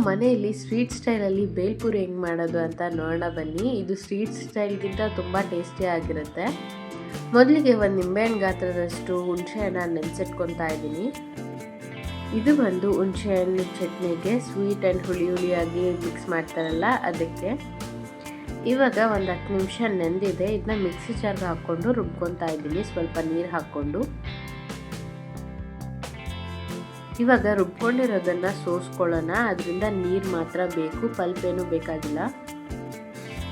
ಮನೆಯಲ್ಲಿ ಸ್ಟ್ರೀಟ್ ಸ್ಟೈಲಲ್ಲಿ ಬೇಲ್ಪುರಿ ಹೆಂಗೆ ಮಾಡೋದು ಅಂತ ನೋಡೋಣ ಬನ್ನಿ. ಇದು ಸ್ಟ್ರೀಟ್ ಸ್ಟೈಲ್ಗಿಂತ ತುಂಬ ಟೇಸ್ಟಿಯಾಗಿರುತ್ತೆ. ಮೊದಲಿಗೆ ಒಂದು ನಿಂಬೆಹಣ್ಣು ಗಾತ್ರದಷ್ಟು ಹುಣಸೆಹಣ್ಣು ನೆನೆಸಿಟ್ಕೊತಾ ಇದ್ದೀನಿ. ಇದು ಬಂದು ಹುಣಸೆಹಣ್ಣು ಚಟ್ನಿಗೆ ಸ್ವೀಟ್ ಆ್ಯಂಡ್ ಹುಳಿಯಾಗಿ ಮಿಕ್ಸ್ ಮಾಡ್ತಾರಲ್ಲ ಅದಕ್ಕೆ. ಇವಾಗ ಒಂದು 10 ನಿಮಿಷ ನೆಂದಿದೆ. ಇದನ್ನ ಮಿಕ್ಸಿ ಜಾರ್ಗೆ ಹಾಕ್ಕೊಂಡು ರುಬ್ಕೊತಾ ಇದ್ದೀನಿ, ಸ್ವಲ್ಪ ನೀರು ಹಾಕ್ಕೊಂಡು. ಇವಾಗ ರುಬ್ಕೊಂಡಿರೋದನ್ನು ಸೋಸ್ಕೊಳ್ಳೋಣ. ಅದರಿಂದ ನೀರು ಮಾತ್ರ ಬೇಕು, ಪಲ್ಪ್ ಏನೂ ಬೇಕಾಗಿಲ್ಲ.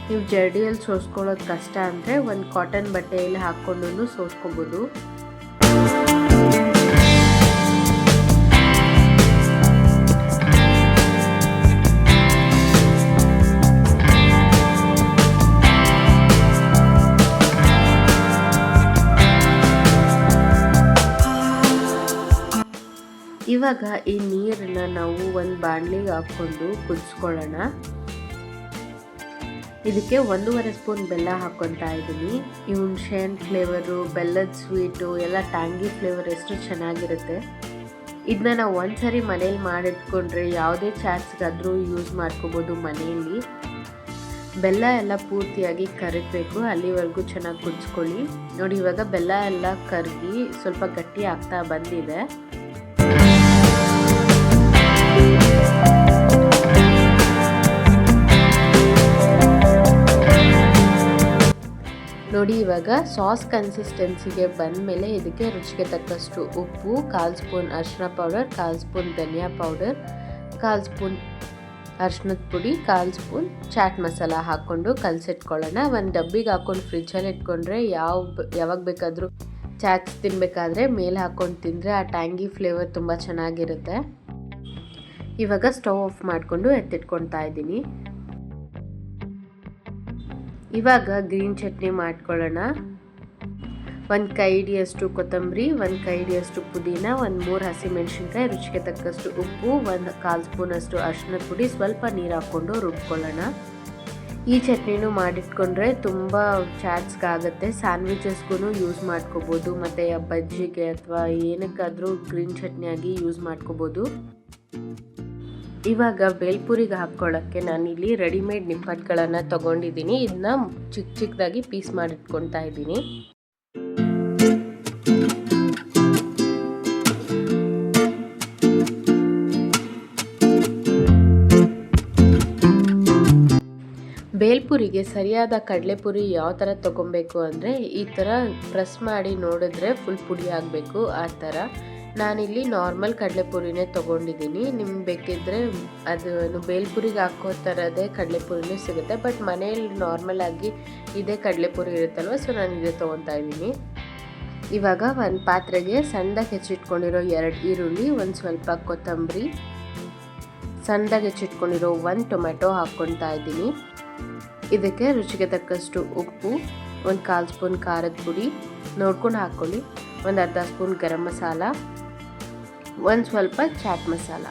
ನೀವು ಜರಡಿಯಲ್ಲಿ ಸೋಸ್ಕೊಳ್ಳೋದು ಕಷ್ಟ ಅಂದರೆ ಒಂದು ಕಾಟನ್ ಬಟ್ಟೆಯಲ್ಲಿ ಹಾಕ್ಕೊಂಡು ಸೋಸ್ಕೋಬೋದು. ಇವಾಗ ಈ ನೀರನ್ನ ನಾವು ಒಂದು ಬಾಣಲಿಗೆ ಹಾಕ್ಕೊಂಡು ಕುದಿಸ್ಕೊಳ್ಳೋಣ. ಇದಕ್ಕೆ 1.5 ಸ್ಪೂನ್ ಬೆಲ್ಲ ಹಾಕ್ಕೊತಾ ಇದ್ದೀನಿ. ಈ ಹುಣಸೆಹಣ್ಣು ಫ್ಲೇವರು, ಬೆಲ್ಲದ ಸ್ವೀಟು ಎಲ್ಲ ಟ್ಯಾಂಗಿ ಫ್ಲೇವರ್ ಎಷ್ಟು ಚೆನ್ನಾಗಿರುತ್ತೆ. ಇದನ್ನ ನಾವು ಒಂದ್ಸರಿ ಮನೇಲಿ ಮಾಡಿಟ್ಕೊಂಡ್ರೆ ಯಾವುದೇ ಚಾಟ್ಸ್ಗಾದರೂ ಯೂಸ್ ಮಾಡ್ಕೋಬೋದು ಮನೆಯಲ್ಲಿ. ಬೆಲ್ಲ ಎಲ್ಲ ಪೂರ್ತಿಯಾಗಿ ಕರಗಬೇಕು, ಅಲ್ಲಿವರೆಗೂ ಚೆನ್ನಾಗಿ ಕುದಿಸ್ಕೊಳ್ಳಿ. ನೋಡಿ, ಇವಾಗ ಬೆಲ್ಲ ಎಲ್ಲ ಕರಗಿ ಸ್ವಲ್ಪ ಗಟ್ಟಿ ಆಗ್ತಾ ಬಂದಿದೆ. ನೋಡಿ, ಇವಾಗ ಸಾಸ್ ಕನ್ಸಿಸ್ಟೆನ್ಸಿಗೆ ಬಂದಮೇಲೆ ಇದಕ್ಕೆ ರುಚಿಗೆ ತಕ್ಕಷ್ಟು ಉಪ್ಪು, 1/4 ಸ್ಪೂನ್ ಅರಿಶಿನ ಪೌಡರ್, 1/4 ಸ್ಪೂನ್ ಧನಿಯಾ ಪೌಡರ್, 1/4 ಸ್ಪೂನ್ ಅರಿಶಿನದ ಪುಡಿ, 1/4 ಸ್ಪೂನ್ ಚಾಟ್ ಮಸಾಲ ಹಾಕ್ಕೊಂಡು ಕಲಸಿಟ್ಕೊಳ್ಳೋಣ. ಒಂದು ಡಬ್ಬಿಗೆ ಹಾಕ್ಕೊಂಡು ಫ್ರಿಜ್ಜಲ್ಲಿ ಇಟ್ಕೊಂಡ್ರೆ ಯಾವಾಗ ಬೇಕಾದರೂ ಚಾಟ್ಸ್ ತಿನ್ನಬೇಕಾದ್ರೆ ಮೇಲೆ ಹಾಕ್ಕೊಂಡು ತಿಂದರೆ ಆ ಟ್ಯಾಂಗಿ ಫ್ಲೇವರ್ ತುಂಬ ಚೆನ್ನಾಗಿರುತ್ತೆ. ಇವಾಗ ಸ್ಟವ್ ಆಫ್ ಮಾಡಿಕೊಂಡು ಎತ್ತಿಟ್ಕೊತಾ ಇದ್ದೀನಿ. ಇವಾಗ ಗ್ರೀನ್ ಚಟ್ನಿ ಮಾಡ್ಕೊಳ್ಳೋಣ. 1 ಕೈ ಹಿಡಿಯಷ್ಟು ಕೊತ್ತಂಬರಿ, 1 ಕೈ ಹಿಡಿಯಷ್ಟು ಪುದೀನ, 3 ಹಸಿಮೆಣಸಿನ್ಕಾಯಿ, ರುಚಿಗೆ ತಕ್ಕಷ್ಟು ಉಪ್ಪು, 1/4 ಸ್ಪೂನಷ್ಟು ಅರಿಶಿನದ ಪುಡಿ, ಸ್ವಲ್ಪ ನೀರು ಹಾಕ್ಕೊಂಡು ರುಬ್ಕೊಳ್ಳೋಣ. ಈ ಚಟ್ನಿನೂ ಮಾಡಿಟ್ಕೊಂಡ್ರೆ ತುಂಬ ಚಾಟ್ಸ್ಗಾಗುತ್ತೆ. ಸ್ಯಾಂಡ್ವಿಚಸ್ಗೂ ಯೂಸ್ ಮಾಡ್ಕೋಬೋದು, ಮತ್ತು ಬಜ್ಜಿಗೆ ಅಥವಾ ಏನಕ್ಕಾದರೂ ಗ್ರೀನ್ ಚಟ್ನಿಯಾಗಿ ಯೂಸ್ ಮಾಡ್ಕೋಬೋದು. ಇವಾಗ ಬೇಲ್ಪುರಿಗೆ ಹಾಕ್ಕೊಳ್ಳೋಕ್ಕೆ ನಾನಿಲ್ಲಿ ರೆಡಿಮೇಡ್ ನಿಪ್ಪಟ್ಟುಗಳನ್ನು ತೊಗೊಂಡಿದ್ದೀನಿ. ಇದನ್ನ ಚಿಕ್ಕದಾಗಿ ಪೀಸ್ ಮಾಡಿಟ್ಕೊತಾ ಇದ್ದೀನಿ. ಬೇಲ್ಪುರಿಗೆ ಸರಿಯಾದ ಕಡಲೆಪುರಿ ಯಾವ ಥರ ತೊಗೊಬೇಕು ಅಂದರೆ ಈ ಥರ ಪ್ರೆಸ್ ಮಾಡಿ ನೋಡಿದ್ರೆ ಫುಲ್ ಪುಡಿ ಆಗಬೇಕು, ಆ ಥರ. ನಾನಿಲ್ಲಿ ನಾರ್ಮಲ್ ಕಡಲೆಪುರಿನೇ ತೊಗೊಂಡಿದ್ದೀನಿ. ನಿಮ್ಗೆ ಬೇಕಿದ್ದರೆ ಅದು ಬೇಲ್ಪುರಿಗೆ ಹಾಕೋ ಥರದೇ ಕಡಲೆಪುರಿನೂ ಸಿಗುತ್ತೆ, ಬಟ್ ಮನೆಯಲ್ಲಿ ನಾರ್ಮಲ್ ಆಗಿ ಇದೇ ಕಡಲೆಪುರಿ ಇರುತ್ತಲ್ವ, ಸೊ ನಾನು ಇದೇ ತೊಗೊತಾ ಇದ್ದೀನಿ. ಇವಾಗ ಒಂದು ಪಾತ್ರೆಗೆ ಸಣ್ಣದಾಗಿ ಹೆಚ್ಚಿಟ್ಕೊಂಡಿರೋ 2 ಈರುಳ್ಳಿ, ಒಂದು ಸ್ವಲ್ಪ ಕೊತ್ತಂಬರಿ, ಸಣ್ಣದಾಗಿ ಹೆಚ್ಚಿಟ್ಕೊಂಡಿರೋ 1 ಟೊಮೆಟೊ ಹಾಕ್ಕೊತಾ ಇದ್ದೀನಿ. ಇದಕ್ಕೆ ರುಚಿಗೆ ತಕ್ಕಷ್ಟು ಉಪ್ಪು, 1/4 ಸ್ಪೂನ್ ಖಾರದ ಪುಡಿ ನೋಡ್ಕೊಂಡು ಹಾಕ್ಕೊಳ್ಳಿ, 1/2 ಸ್ಪೂನ್ ಗರಂ ಮಸಾಲ, ಒಂದು ಸ್ವಲ್ಪ ಚಾಟ್ ಮಸಾಲ.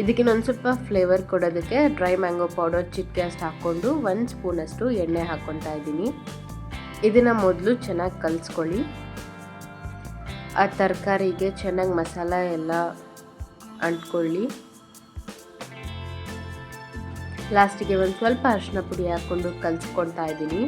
ಇದಕ್ಕಿನ್ನೊಂದು ಸ್ವಲ್ಪ ಫ್ಲೇವರ್ ಕೊಡೋದಕ್ಕೆ ಡ್ರೈ ಮ್ಯಾಂಗೋ ಪೌಡರ್ ಚಿಟಿಕೆ ಅಷ್ಟು ಹಾಕ್ಕೊಂಡು 1 ಸ್ಪೂನಷ್ಟು ಎಣ್ಣೆ ಹಾಕ್ಕೊತಾ ಇದ್ದೀನಿ. ಇದನ್ನು ಮೊದಲು ಚೆನ್ನಾಗಿ ಕಲಿಸ್ಕೊಳ್ಳಿ. ಆ ತರಕಾರಿಗೆ ಚೆನ್ನಾಗಿ ಮಸಾಲ ಎಲ್ಲ ಅಂಟ್ಕೊಳ್ಳಿ. ಲಾಸ್ಟಿಗೆ ಒಂದು ಸ್ವಲ್ಪ ಅರಿಶಿನ ಪುಡಿ ಹಾಕ್ಕೊಂಡು ಕಲಿಸ್ಕೊತಾ ಇದ್ದೀನಿ.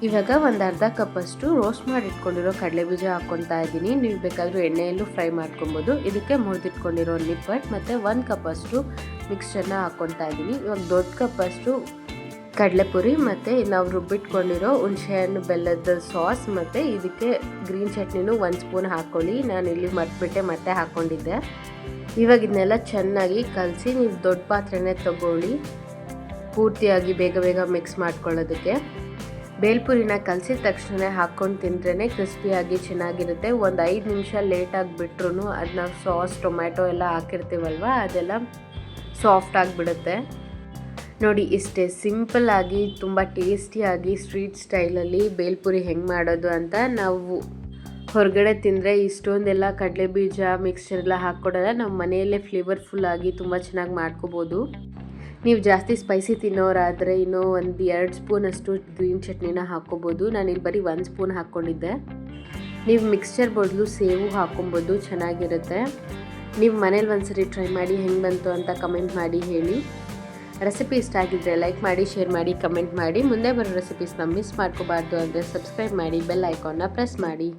ಇವಾಗ 1/2 ಕಪ್ಪಷ್ಟು ರೋಸ್ಟ್ ಮಾಡಿ ಇಟ್ಕೊಂಡಿರೋ ಕಡಲೆಬೀಜ ಹಾಕ್ಕೊತಾ ಇದ್ದೀನಿ. ನೀವು ಬೇಕಾದರೂ ಎಣ್ಣೆಯಲ್ಲೂ ಫ್ರೈ ಮಾಡ್ಕೊಬೋದು. ಇದಕ್ಕೆ ಮುರಿದಿಟ್ಕೊಂಡಿರೋ ನಿಪ್ಪಟ್ಟು ಮತ್ತು 1 ಕಪ್ಪಷ್ಟು ಮಿಕ್ಸ್ಚರ್ನ ಹಾಕ್ಕೊತಾ ಇದ್ದೀನಿ. ಇವಾಗ ದೊಡ್ಡ ಕಪ್ಪಷ್ಟು ಕಡಲೆಪುರಿ ಮತ್ತು ನಾವು ರುಬ್ಬಿಟ್ಕೊಂಡಿರೋ ಹುಣಸೆಹಣ್ಣು ಬೆಲ್ಲದ ಸಾಸ್ ಮತ್ತು ಇದಕ್ಕೆ ಗ್ರೀನ್ ಚಟ್ನಿನೂ 1 ಸ್ಪೂನ್ ಹಾಕ್ಕೊಳ್ಳಿ. ನಾನು ಇಲ್ಲಿ ಮರ್ತ್ಬಿಟ್ಟೆ ಮತ್ತೆ ಹಾಕ್ಕೊಂಡಿದ್ದೆ. ಇವಾಗ ಇದನ್ನೆಲ್ಲ ಚೆನ್ನಾಗಿ ಕಲಸಿ ನೀವು ದೊಡ್ಡ ಪಾತ್ರೆನೇ ತಗೊಳ್ಳಿ, ಪೂರ್ತಿಯಾಗಿ ಬೇಗ ಮಿಕ್ಸ್ ಮಾಡ್ಕೊಳ್ಳೋದಕ್ಕೆ. ಬೇಲ್ಪುರಿನ ಕಲಸಿದ ತಕ್ಷಣ ಹಾಕ್ಕೊಂಡು ತಿಂದ್ರೇ ಕ್ರಿಸ್ಪಿಯಾಗಿ ಚೆನ್ನಾಗಿರುತ್ತೆ. ಒಂದು 5 ನಿಮಿಷ ಲೇಟಾಗಿ ಬಿಟ್ರೂ ಅದನ್ನ ಸಾಸ್ ಟೊಮ್ಯಾಟೊ ಎಲ್ಲ ಹಾಕಿರ್ತೀವಲ್ವ, ಅದೆಲ್ಲ ಸಾಫ್ಟ್ ಆಗಿಬಿಡುತ್ತೆ. ನೋಡಿ, ಇಷ್ಟೇ ಸಿಂಪಲ್ಲಾಗಿ ತುಂಬ ಟೇಸ್ಟಿಯಾಗಿ ಸ್ಟ್ರೀಟ್ ಸ್ಟೈಲಲ್ಲಿ ಬೇಲ್ಪುರಿ ಹೆಂಗೆ ಮಾಡೋದು ಅಂತ. ನಾವು ಹೊರಗಡೆ ತಿಂದರೆ ಇಷ್ಟೊಂದೆಲ್ಲ ಕಡಲೆಬೀಜ ಮಿಕ್ಸ್ಚರ್ ಎಲ್ಲ ಹಾಕ್ಕೊಡೋಲ್ಲ, ನಾವು ಮನೆಯಲ್ಲೇ ಫ್ಲೇವರ್ಫುಲ್ಲಾಗಿ ತುಂಬ ಚೆನ್ನಾಗಿ ಮಾಡ್ಕೋಬೋದು. ನೀವು ಜಾಸ್ತಿ ಸ್ಪೈಸಿ ತಿನ್ನೋರಾದರೆ ಇನ್ನೂ 1-2 ಸ್ಪೂನಷ್ಟು ಗ್ರೀನ್ ಚಟ್ನಿನ ಹಾಕ್ಕೋಬೋದು. ನಾನಿಲ್ಲಿ ಬರೀ 1 ಸ್ಪೂನ್ ಹಾಕ್ಕೊಂಡಿದ್ದೆ. ನೀವು ಮಿಕ್ಸ್ಚರ್ ಬದಲು ಸೇವು ಹಾಕ್ಕೊಬೋದು, ಚೆನ್ನಾಗಿರುತ್ತೆ. ನೀವು ಮನೇಲಿ ಒಂದ್ಸರಿ ಟ್ರೈ ಮಾಡಿ ಹೆಂಗೆ ಬಂತು ಅಂತ ಕಮೆಂಟ್ ಮಾಡಿ ಹೇಳಿ. ರೆಸಿಪಿ ಇಷ್ಟ ಆಗಿದ್ದರೆ ಲೈಕ್ ಮಾಡಿ, ಶೇರ್ ಮಾಡಿ, ಕಮೆಂಟ್ ಮಾಡಿ. ಮುಂದೆ ಬರೋ ರೆಸಿಪೀಸ್ನ ಮಿಸ್ ಮಾಡ್ಕೋಬಾರ್ದು ಅಂದರೆ ಸಬ್ಸ್ಕ್ರೈಬ್ ಮಾಡಿ, ಬೆಲ್ ಐಕಾನ್ನ ಪ್ರೆಸ್ ಮಾಡಿ.